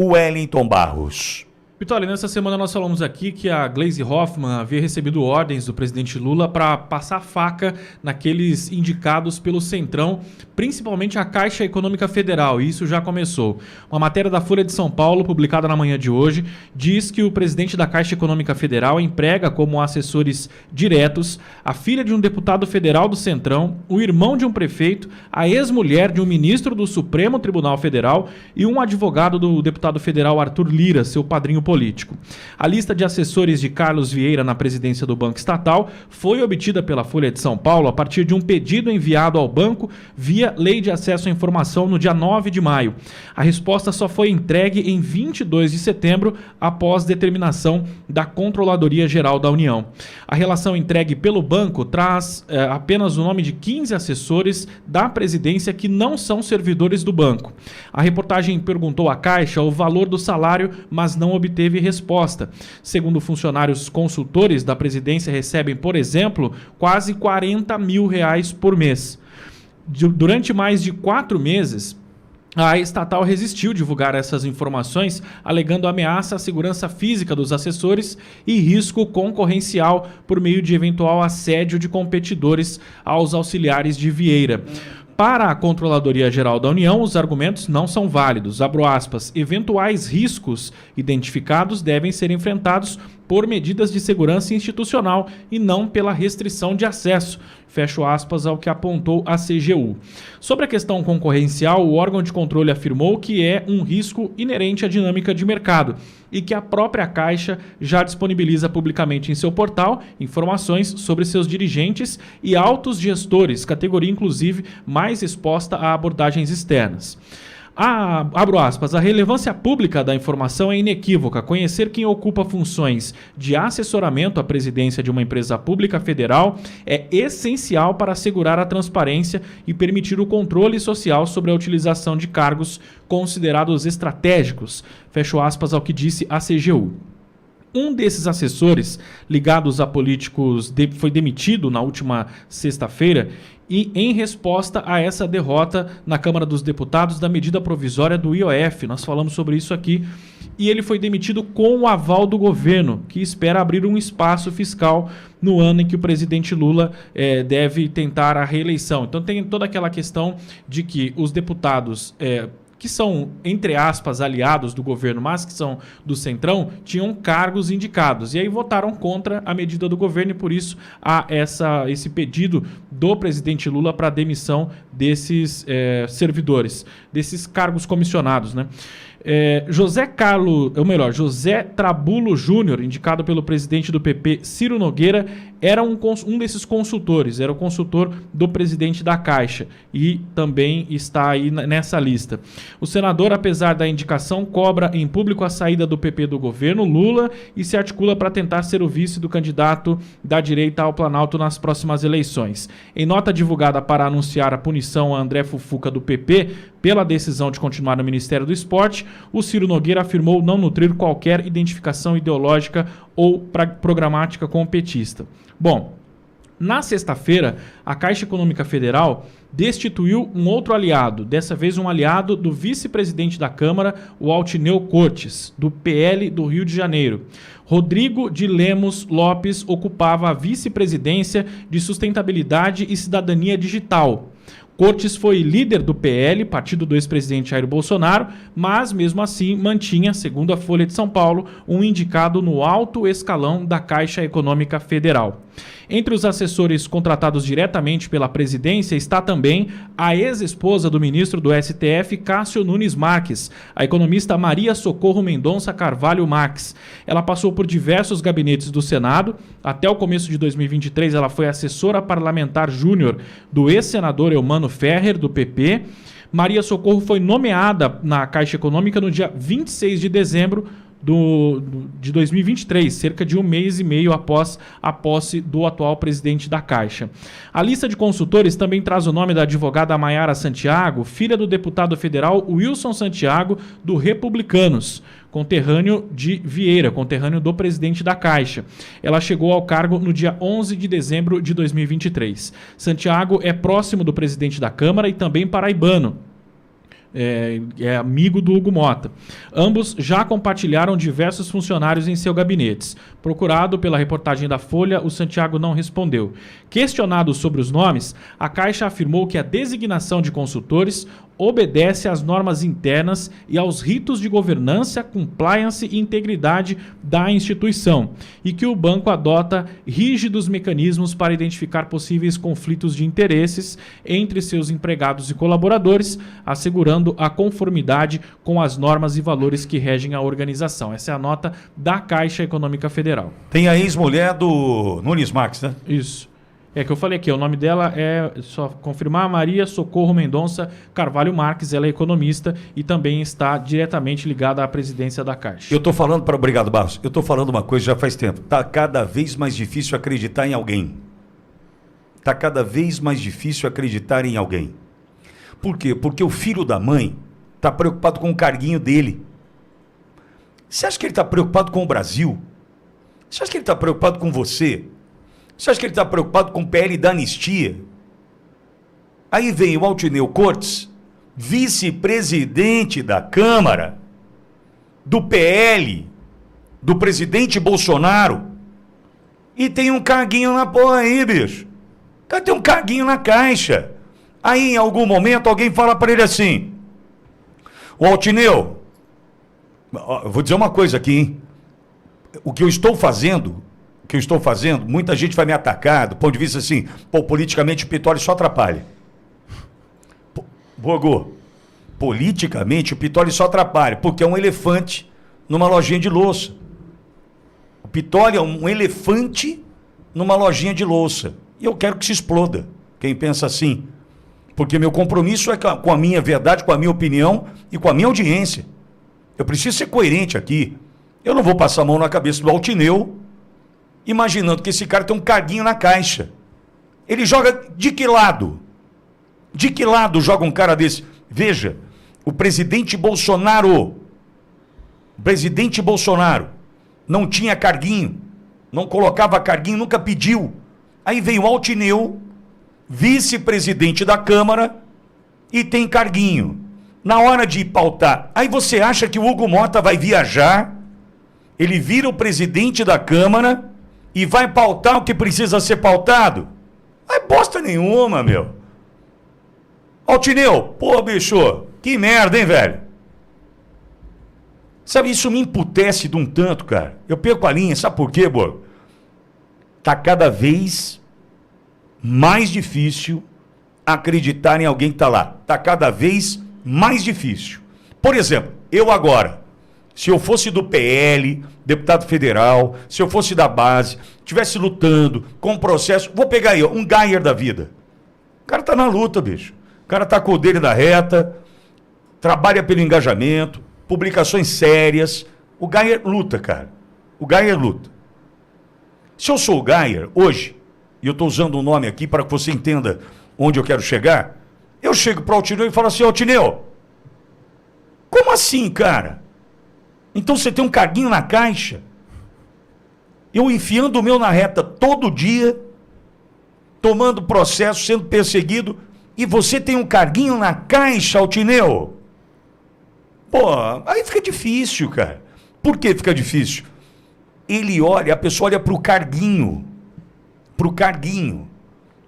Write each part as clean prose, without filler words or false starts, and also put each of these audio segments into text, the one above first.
Wellington Barros. Vitória, nessa semana nós falamos aqui que a Gleisi Hoffmann havia recebido ordens do presidente Lula para passar faca naqueles indicados pelo Centrão, principalmente a Caixa Econômica Federal, e isso já começou. Uma matéria da Folha de São Paulo, publicada na manhã de hoje, diz que o presidente da Caixa Econômica Federal emprega como assessores diretos a filha de um deputado federal do Centrão, o irmão de um prefeito, a ex-mulher de um ministro do Supremo Tribunal Federal e um advogado do deputado federal Arthur Lira, seu padrinho político. A lista de assessores de Carlos Vieira na presidência do Banco Estatal foi obtida pela Folha de São Paulo a partir de um pedido enviado ao banco via Lei de Acesso à Informação no dia 9 de maio. A resposta só foi entregue em 22 de setembro, após determinação da Controladoria Geral da União. A relação entregue pelo banco traz apenas o nome de 15 assessores da presidência que não são servidores do banco. A reportagem perguntou à Caixa o valor do salário, mas não obteve resposta. Segundo funcionários consultores da presidência, recebem, por exemplo, quase R$40 mil por mês. Durante mais de 4 meses, a estatal resistiu divulgar essas informações, alegando ameaça à segurança física dos assessores e risco concorrencial por meio de eventual assédio de competidores aos auxiliares de Vieira. Para a Controladoria Geral da União, os argumentos não são válidos. Abro aspas, eventuais riscos identificados devem ser enfrentados por medidas de segurança institucional e não pela restrição de acesso. Fecho aspas ao que apontou a CGU. Sobre a questão concorrencial, o órgão de controle afirmou que é um risco inerente à dinâmica de mercado e que a própria Caixa já disponibiliza publicamente em seu portal informações sobre seus dirigentes e altos gestores, categoria inclusive mais exposta a abordagens externas. Abro aspas, a relevância pública da informação é inequívoca. Conhecer quem ocupa funções de assessoramento à presidência de uma empresa pública federal é essencial para assegurar a transparência e permitir o controle social sobre a utilização de cargos considerados estratégicos. Fecho aspas ao que disse a CGU. Um desses assessores ligados a políticos foi demitido na última sexta-feira e em resposta a essa derrota na Câmara dos Deputados da medida provisória do IOF. Nós falamos sobre isso aqui. E ele foi demitido com o aval do governo, que espera abrir um espaço fiscal no ano em que o presidente Lula deve tentar a reeleição. Então tem toda aquela questão de que os deputados que são, entre aspas, aliados do governo, mas que são do Centrão, tinham cargos indicados. E aí votaram contra a medida do governo e por isso há esse pedido do presidente Lula para a demissão desses servidores, desses cargos comissionados, né? José Trabulo Júnior, indicado pelo presidente do PP, Ciro Nogueira, era um desses consultores, era o consultor do presidente da Caixa e também está aí nessa lista. O senador, apesar da indicação, cobra em público a saída do PP do governo Lula e se articula para tentar ser o vice do candidato da direita ao Planalto nas próximas eleições. Em nota divulgada para anunciar a punição a André Fufuca do PP pela decisão de continuar no Ministério do Esporte, o Ciro Nogueira afirmou não nutrir qualquer identificação ideológica ou programática com o petista. Bom, na sexta-feira, a Caixa Econômica Federal destituiu um outro aliado, dessa vez um aliado do vice-presidente da Câmara, o Altineu Cortes, do PL do Rio de Janeiro. Rodrigo de Lemos Lopes ocupava a vice-presidência de Sustentabilidade e Cidadania Digital. Cortes foi líder do PL, partido do ex-presidente Jair Bolsonaro, mas mesmo assim mantinha, segundo a Folha de São Paulo, um indicado no alto escalão da Caixa Econômica Federal. Entre os assessores contratados diretamente pela presidência está também a ex-esposa do ministro do STF, Cássio Nunes Marques, a economista Maria Socorro Mendonça Carvalho Marques. Ela passou por diversos gabinetes do Senado. Até o começo de 2023, ela foi assessora parlamentar júnior do ex-senador Eumano Ferrer, do PP. Maria Socorro foi nomeada na Caixa Econômica no dia 26 de dezembro de 2023, cerca de um mês e meio após a posse do atual presidente da Caixa. A lista de consultores também traz o nome da advogada Maiara Santiago, filha do deputado federal Wilson Santiago, do Republicanos, conterrâneo de Vieira, conterrâneo do presidente da Caixa. Ela chegou ao cargo no dia 11 de dezembro de 2023. Santiago é próximo do presidente da Câmara e também paraibano. é amigo do Hugo Motta. Ambos já compartilharam diversos funcionários em seus gabinetes. Procurado pela reportagem da Folha, o Santiago não respondeu. Questionado sobre os nomes, a Caixa afirmou que a designação de consultores obedece às normas internas e aos ritos de governança, compliance e integridade da instituição, e que o banco adota rígidos mecanismos para identificar possíveis conflitos de interesses entre seus empregados e colaboradores, assegurando a conformidade com as normas e valores que regem a organização. Essa é a nota da Caixa Econômica Federal. Tem a ex-mulher do Nunes Marques, né? Isso. É que eu falei aqui, o nome dela é, só confirmar, Maria Socorro Mendonça Carvalho Marques. Ela é economista e também está diretamente ligada à presidência da Caixa. Eu estou falando para... Obrigado, Barros. Eu estou falando uma coisa já faz tempo. Está cada vez mais difícil acreditar em alguém. Está cada vez mais difícil acreditar em alguém. Por quê? Porque o filho da mãe está preocupado com o carguinho dele. Você acha que ele está preocupado com o Brasil? Você acha que ele está preocupado com você? Você acha que ele está preocupado com o PL da anistia? Aí vem o Altineu Cortes, vice-presidente da Câmara, do PL, do presidente Bolsonaro, e tem um carguinho na porra aí, bicho. O cara tem um carguinho na Caixa. Aí, em algum momento, alguém fala para ele assim: ô Altineu, eu vou dizer uma coisa aqui, hein? O que eu estou fazendo, muita gente vai me atacar, do ponto de vista assim, pô, politicamente o Pitório só atrapalha. Bogo, politicamente o Pitório só atrapalha, porque é um elefante numa lojinha de louça. O Pitório é um elefante numa lojinha de louça. E eu quero que se exploda, quem pensa assim. Porque meu compromisso é com a minha verdade, com a minha opinião e com a minha audiência. Eu preciso ser coerente aqui. Eu não vou passar a mão na cabeça do Altineu, imaginando que esse cara tem um carguinho na Caixa. Ele joga de que lado? De que lado joga um cara desse? Veja, o presidente Bolsonaro não tinha carguinho, não colocava carguinho, nunca pediu. Aí veio o Altineu, vice-presidente da Câmara, e tem carguinho. Na hora de pautar, aí você acha que o Hugo Motta vai viajar, ele vira o presidente da Câmara e vai pautar o que precisa ser pautado? Não é bosta nenhuma, meu. Altineu, pô, bicho, que merda, hein, velho? Sabe, isso me emputece de um tanto, cara. Eu perco a linha, sabe por quê, Borgo? Tá cada vez mais difícil acreditar em alguém que tá lá. Tá cada vez mais difícil. Por exemplo, eu agora, se eu fosse do PL, deputado federal, se eu fosse da base, estivesse lutando com um processo, vou pegar aí, ó, um Geyer da vida. O cara tá na luta, bicho. O cara tá com o dele da reta, trabalha pelo engajamento, publicações sérias. O Geyer luta, cara. O Geyer luta. Se eu sou o Geyer, hoje, e eu estou usando um nome aqui para que você entenda onde eu quero chegar, eu chego para o Altineu e falo assim: Altineu, como assim, cara? Então você tem um carguinho na Caixa? Eu enfiando o meu na reta todo dia, tomando processo, sendo perseguido, e você tem um carguinho na Caixa, Altineu? Pô, aí fica difícil, cara. Por que fica difícil? Ele olha, a pessoa olha para o carguinho.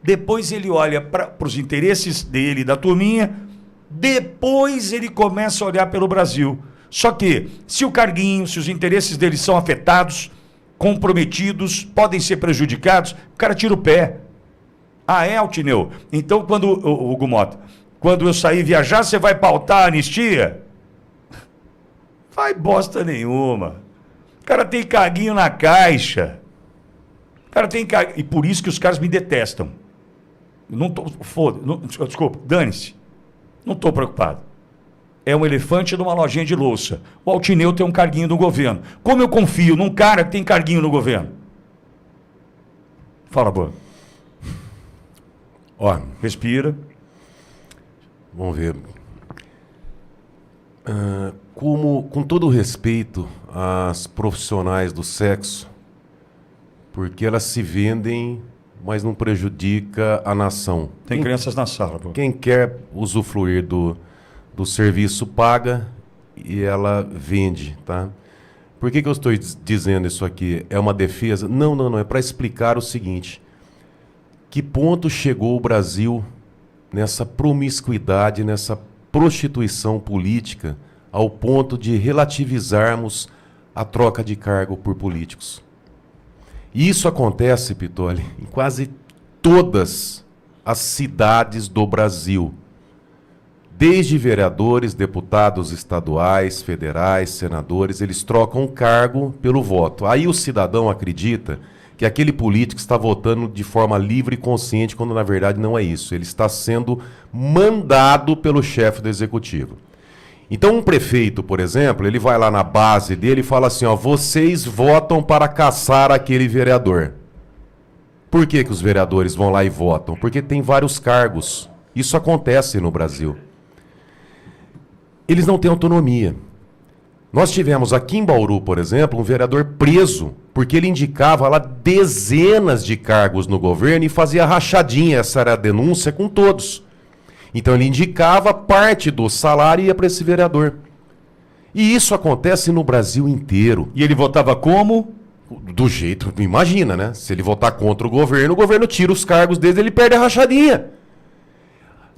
Depois ele olha para os interesses dele, da turminha, depois ele começa a olhar pelo Brasil. Só que, se o carguinho, se os interesses dele são afetados, comprometidos, podem ser prejudicados, o cara tira o pé. Ah, é, Altineu? Então, quando, o Hugo Motta, quando eu sair viajar, você vai pautar a anistia? Vai bosta nenhuma. O cara tem carguinho na Caixa. O cara tem carguinho. E por isso que os caras me detestam. Não tô, desculpa, dane-se. Não estou preocupado. É um elefante numa lojinha de louça. O Altineu tem um carguinho no governo. Como eu confio num cara que tem carguinho no governo? Fala, boa. Ó, respira. Vamos ver. Com todo o respeito às profissionais do sexo, porque elas se vendem, mas não prejudica a nação. Tem crianças na sala, pô. Quem quer usufruir do serviço paga e ela vende, tá? Por que eu estou dizendo isso aqui? É uma defesa? Não. É para explicar o seguinte. Que ponto chegou o Brasil nessa promiscuidade, nessa prostituição política, ao ponto de relativizarmos a troca de cargo por políticos? E isso acontece, Pitoli, em quase todas as cidades do Brasil. Desde vereadores, deputados estaduais, federais, senadores, eles trocam cargo pelo voto. Aí o cidadão acredita que aquele político está votando de forma livre e consciente, quando na verdade não é isso. Ele está sendo mandado pelo chefe do executivo. Então um prefeito, por exemplo, ele vai lá na base dele e fala assim, ó, vocês votam para caçar aquele vereador. Por que os vereadores vão lá e votam? Porque tem vários cargos. Isso acontece no Brasil. Eles não têm autonomia. Nós tivemos aqui em Bauru, por exemplo, um vereador preso, porque ele indicava lá dezenas de cargos no governo e fazia rachadinha, essa era a denúncia, com todos. Então ele indicava parte do salário e ia para esse vereador. E isso acontece no Brasil inteiro. E ele votava como? Do jeito, imagina, né? Se ele votar contra o governo tira os cargos dele, ele perde a rachadinha.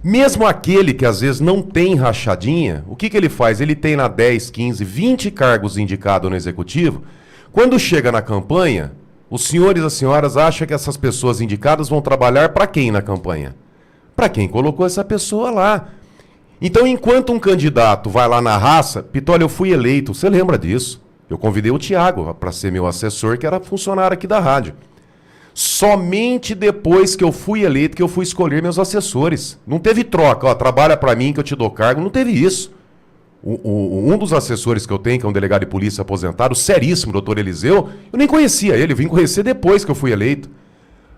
Mesmo aquele que às vezes não tem rachadinha, o que ele faz? Ele tem lá 10, 15, 20 cargos indicados no executivo. Quando chega na campanha, os senhores e as senhoras acham que essas pessoas indicadas vão trabalhar para quem na campanha? Para quem colocou essa pessoa lá. Então, enquanto um candidato vai lá na raça, Pitoli, eu fui eleito, você lembra disso? Eu convidei o Tiago para ser meu assessor, que era funcionário aqui da rádio. Somente depois que eu fui eleito que eu fui escolher meus assessores. Não teve troca, ó, trabalha para mim que eu te dou cargo, não teve isso. Um dos assessores que eu tenho, que é um delegado de polícia aposentado, seríssimo, doutor Eliseu, eu nem conhecia ele, eu vim conhecer depois que eu fui eleito.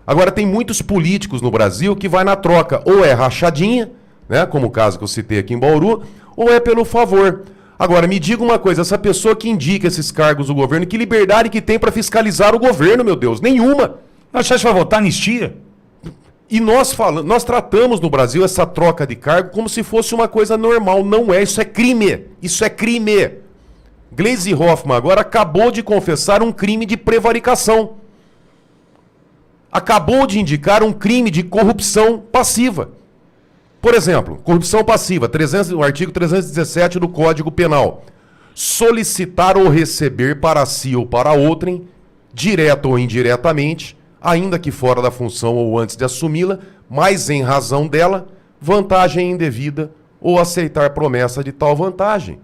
Agora, tem muitos políticos no Brasil que vai na troca, ou é rachadinha, né, como o caso que eu citei aqui em Bauru, ou é pelo favor. Agora, me diga uma coisa, essa pessoa que indica esses cargos do governo, que liberdade que tem para fiscalizar o governo, meu Deus? Nenhuma. Mas você vai votar anistia? E nós tratamos no Brasil essa troca de cargo como se fosse uma coisa normal. Não é, isso é crime. Isso é crime. Gleisi Hoffmann agora acabou de confessar um crime de prevaricação. Acabou de indicar um crime de corrupção passiva. Por exemplo, corrupção passiva, o artigo 317 do Código Penal. Solicitar ou receber para si ou para outrem, direto ou indiretamente, ainda que fora da função ou antes de assumi-la, mas em razão dela, vantagem indevida ou aceitar promessa de tal vantagem.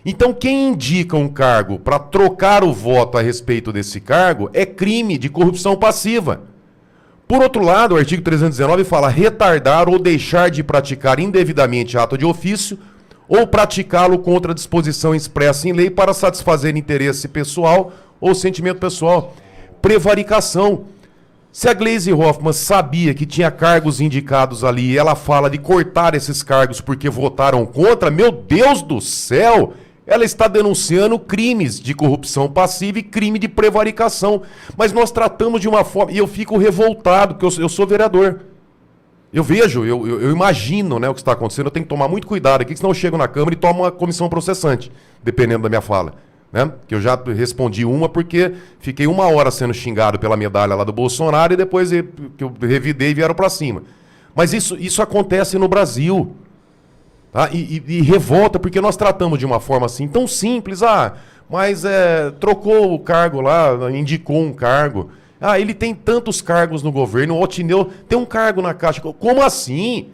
Então, quem indica um cargo para trocar o voto a respeito desse cargo é crime de corrupção passiva. Por outro lado, o artigo 319 fala retardar ou deixar de praticar indevidamente ato de ofício ou praticá-lo contra disposição expressa em lei para satisfazer interesse pessoal ou sentimento pessoal. Prevaricação. Se a Gleisi Hoffmann sabia que tinha cargos indicados ali e ela fala de cortar esses cargos porque votaram contra, meu Deus do céu, ela está denunciando crimes de corrupção passiva e crime de prevaricação. Mas nós tratamos de uma forma, e eu fico revoltado, porque eu sou vereador. Eu vejo, eu imagino, né, o que está acontecendo, eu tenho que tomar muito cuidado aqui, senão eu chego na Câmara e tomo uma comissão processante, dependendo da minha fala. Né? Que eu já respondi uma porque fiquei 1 hora sendo xingado pela medalha lá do Bolsonaro e depois que eu revidei vieram para cima. Mas isso acontece no Brasil. Tá? E revolta porque nós tratamos de uma forma assim tão simples. Mas trocou o cargo lá, indicou um cargo. Ele tem tantos cargos no governo, o Otineu tem um cargo na Caixa. Como assim?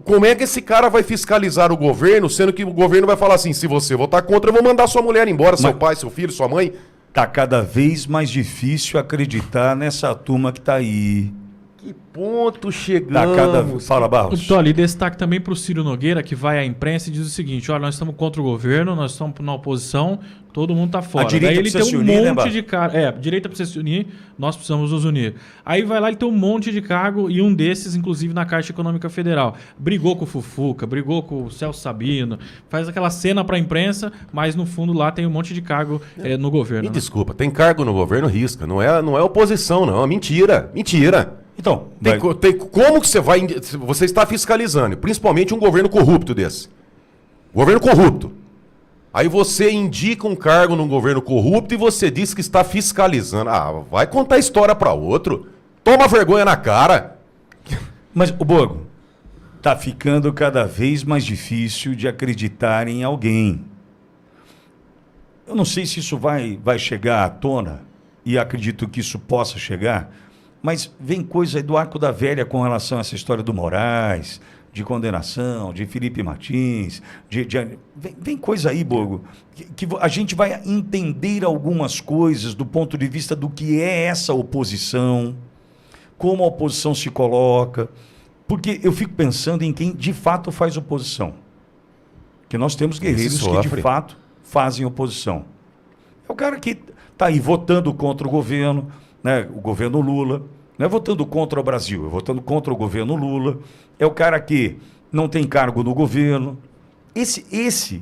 Como é que esse cara vai fiscalizar o governo, sendo que o governo vai falar assim, se você votar contra, eu vou mandar sua mulher embora, seu pai, seu filho, sua mãe? Tá cada vez mais difícil acreditar nessa turma que tá aí. Que ponto chegamos? Tá cada vez... Fala, Barros. Toli, destaque também para o Ciro Nogueira, que vai à imprensa e diz o seguinte, olha, nós estamos contra o governo, nós estamos na oposição, todo mundo tá fora. A direita Daí ele tem precisa um se unir, monte né, de cargo. A direita precisa se unir, nós precisamos nos unir. Aí vai lá, ele tem um monte de cargo, e um desses, inclusive, na Caixa Econômica Federal. Brigou com o Fufuca, brigou com o Celso Sabino, faz aquela cena para a imprensa, mas no fundo lá tem um monte de cargo no governo. Me desculpa, tem cargo no governo, risca. Não é oposição, não. É mentira. Mentira. Então, como que você vai... Você está fiscalizando, principalmente um governo corrupto desse. Governo corrupto. Aí você indica um cargo num governo corrupto e você diz que está fiscalizando. Ah, vai contar história para outro. Toma vergonha na cara. Mas, o Borgo, tá ficando cada vez mais difícil de acreditar em alguém. Eu não sei se isso vai chegar à tona, e acredito que isso possa chegar, mas vem coisa aí do arco da velha com relação a essa história do Moraes, de condenação, de Felipe Martins, vem coisa aí, Borgo, que a gente vai entender algumas coisas do ponto de vista do que é essa oposição, como a oposição se coloca, porque eu fico pensando em quem de fato faz oposição. Que nós temos guerreiros que de fato fazem oposição. É o cara que está aí votando contra o governo, né, o governo Lula, não é votando contra o Brasil, é votando contra o governo Lula. É o cara que não tem cargo no governo. Ele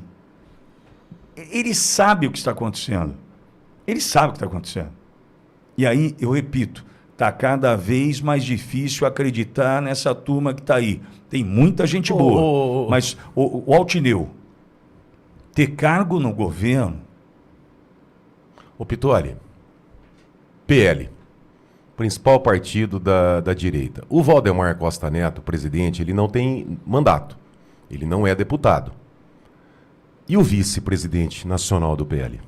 sabe o que está acontecendo. Ele sabe o que está acontecendo. E aí, eu repito, está cada vez mais difícil acreditar nessa turma que está aí. Tem muita gente boa, mas o Altineu, ter cargo no governo... Ô Pittoli, PL, principal partido da direita. O Valdemar Costa Neto, presidente, ele não tem mandato. Ele não é deputado. E o vice-presidente nacional do PL?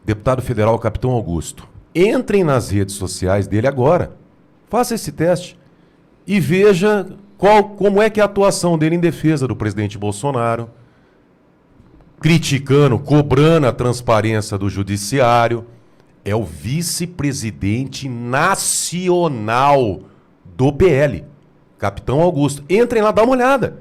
Deputado federal Capitão Augusto. Entrem nas redes sociais dele agora. Faça esse teste. E veja como é que é a atuação dele em defesa do presidente Bolsonaro. Criticando, cobrando a transparência do judiciário. É o vice-presidente nacional do PL, Capitão Augusto. Entrem lá, dá uma olhada.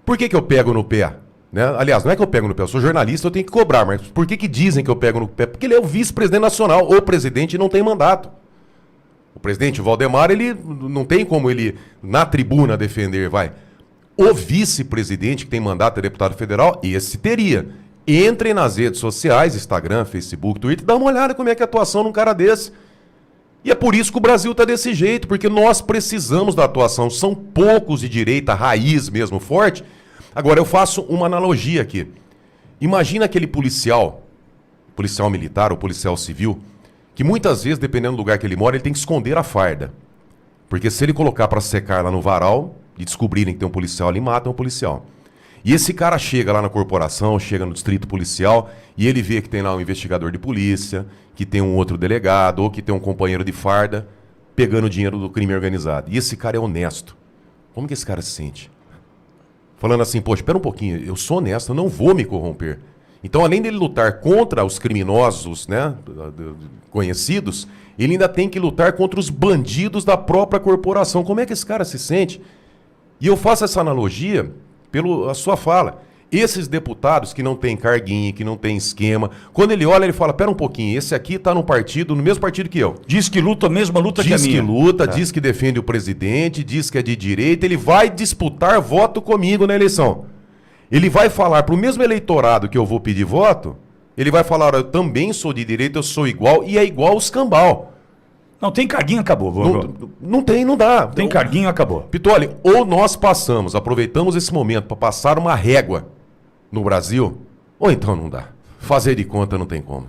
Por que eu pego no pé? Né? Aliás, não é que eu pego no pé, eu sou jornalista, eu tenho que cobrar, mas por que dizem que eu pego no pé? Porque ele é o vice-presidente nacional, o presidente não tem mandato. O presidente Valdemar, ele não tem como ele, na tribuna, defender, vai. O vice-presidente que tem mandato é deputado federal, esse teria. Entrem nas redes sociais, Instagram, Facebook, Twitter, dá uma olhada como é que é a atuação num cara desse. E é por isso que o Brasil está desse jeito, porque nós precisamos da atuação. São poucos de direita, raiz mesmo, forte. Agora, eu faço uma analogia aqui. Imagina aquele policial militar ou policial civil, que muitas vezes, dependendo do lugar que ele mora, ele tem que esconder a farda. Porque se ele colocar para secar lá no varal e descobrirem que tem um policial ali, matam o policial. E esse cara chega lá na corporação, chega no distrito policial e ele vê que tem lá um investigador de polícia, que tem um outro delegado ou que tem um companheiro de farda pegando dinheiro do crime organizado. E esse cara é honesto. Como que esse cara se sente? Falando assim, poxa, espera um pouquinho, eu sou honesto, eu não vou me corromper. Então, além dele lutar contra os criminosos, né, conhecidos, ele ainda tem que lutar contra os bandidos da própria corporação. Como é que esse cara se sente? E eu faço essa analogia pela sua fala. Esses deputados que não tem carguinho, que não tem esquema, quando ele olha, ele fala, pera um pouquinho, esse aqui está no mesmo partido que eu. Diz que luta a mesma luta que a minha. Diz que luta, diz que defende o presidente, diz que é de direita, ele vai disputar voto comigo na eleição. Ele vai falar para o mesmo eleitorado que eu vou pedir voto, ele vai falar, eu também sou de direita, eu sou igual, e é igual os cambal. Não, tem carguinho, acabou. Não tem, não dá. Tem carguinho, acabou. Pittoli, ou nós aproveitamos esse momento para passar uma régua no Brasil, ou então não dá. Fazer de conta não tem como.